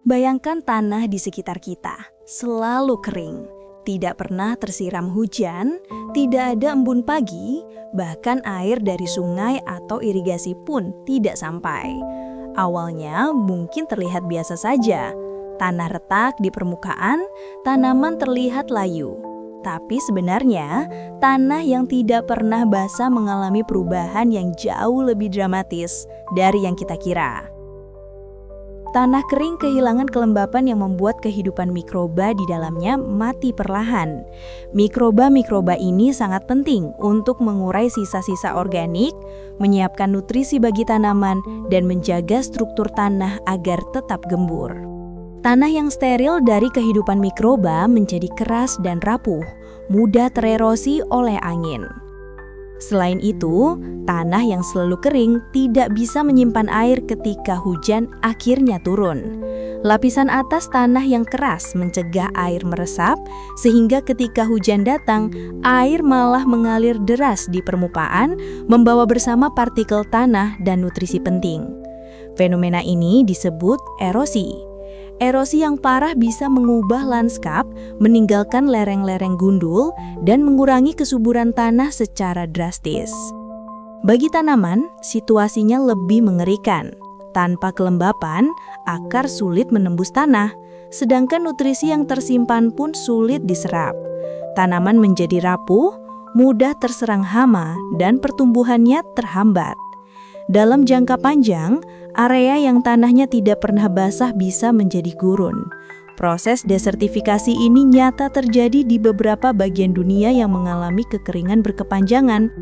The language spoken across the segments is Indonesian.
Bayangkan tanah di sekitar kita selalu kering, tidak pernah tersiram hujan, tidak ada embun pagi, bahkan air dari sungai atau irigasi pun tidak sampai. Awalnya mungkin terlihat biasa saja, tanah retak di permukaan, tanaman terlihat layu. Tapi sebenarnya, tanah yang tidak pernah basah mengalami perubahan yang jauh lebih dramatis dari yang kita kira. Tanah kering kehilangan kelembapan yang membuat kehidupan mikroba di dalamnya mati perlahan. Mikroba-mikroba ini sangat penting untuk mengurai sisa-sisa organik, menyiapkan nutrisi bagi tanaman, dan menjaga struktur tanah agar tetap gembur. Tanah yang steril dari kehidupan mikroba menjadi keras dan rapuh, mudah tererosi oleh angin. Selain itu, tanah yang selalu kering tidak bisa menyimpan air ketika hujan akhirnya turun. Lapisan atas tanah yang keras mencegah air meresap, sehingga ketika hujan datang, air malah mengalir deras di permukaan, membawa bersama partikel tanah dan nutrisi penting. Fenomena ini disebut erosi. Erosi yang parah bisa mengubah lanskap, meninggalkan lereng-lereng gundul, dan mengurangi kesuburan tanah secara drastis. Bagi tanaman, situasinya lebih mengerikan. Tanpa kelembapan, akar sulit menembus tanah, sedangkan nutrisi yang tersimpan pun sulit diserap. Tanaman menjadi rapuh, mudah terserang hama, dan pertumbuhannya terhambat. Dalam jangka panjang, area yang tanahnya tidak pernah basah bisa menjadi gurun. Proses desertifikasi ini nyata terjadi di beberapa bagian dunia yang mengalami kekeringan berkepanjangan.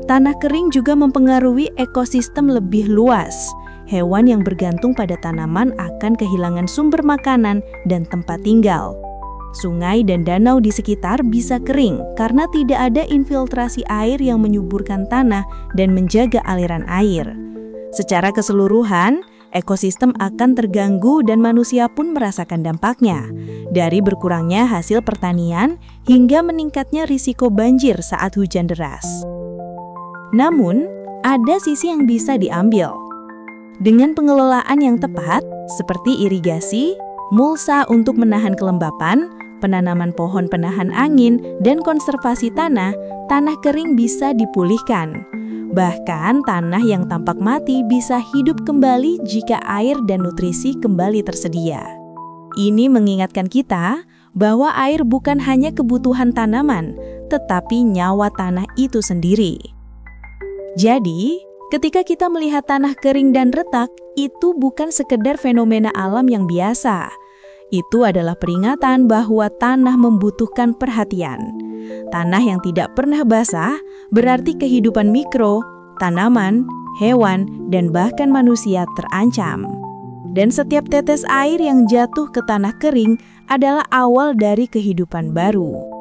Tanah kering juga mempengaruhi ekosistem lebih luas. Hewan yang bergantung pada tanaman akan kehilangan sumber makanan dan tempat tinggal. Sungai dan danau di sekitar bisa kering karena tidak ada infiltrasi air yang menyuburkan tanah dan menjaga aliran air. Secara keseluruhan, ekosistem akan terganggu dan manusia pun merasakan dampaknya, dari berkurangnya hasil pertanian hingga meningkatnya risiko banjir saat hujan deras. Namun, ada sisi yang bisa diambil. Dengan pengelolaan yang tepat, seperti irigasi, mulsa untuk menahan kelembapan, penanaman pohon penahan angin, dan konservasi tanah, tanah kering bisa dipulihkan. Bahkan tanah yang tampak mati bisa hidup kembali jika air dan nutrisi kembali tersedia. Ini mengingatkan kita bahwa air bukan hanya kebutuhan tanaman, tetapi nyawa tanah itu sendiri. Jadi, ketika kita melihat tanah kering dan retak, itu bukan sekedar fenomena alam yang biasa. Itu adalah peringatan bahwa tanah membutuhkan perhatian. Tanah yang tidak pernah basah berarti kehidupan mikro, tanaman, hewan, dan bahkan manusia terancam. Dan setiap tetes air yang jatuh ke tanah kering adalah awal dari kehidupan baru.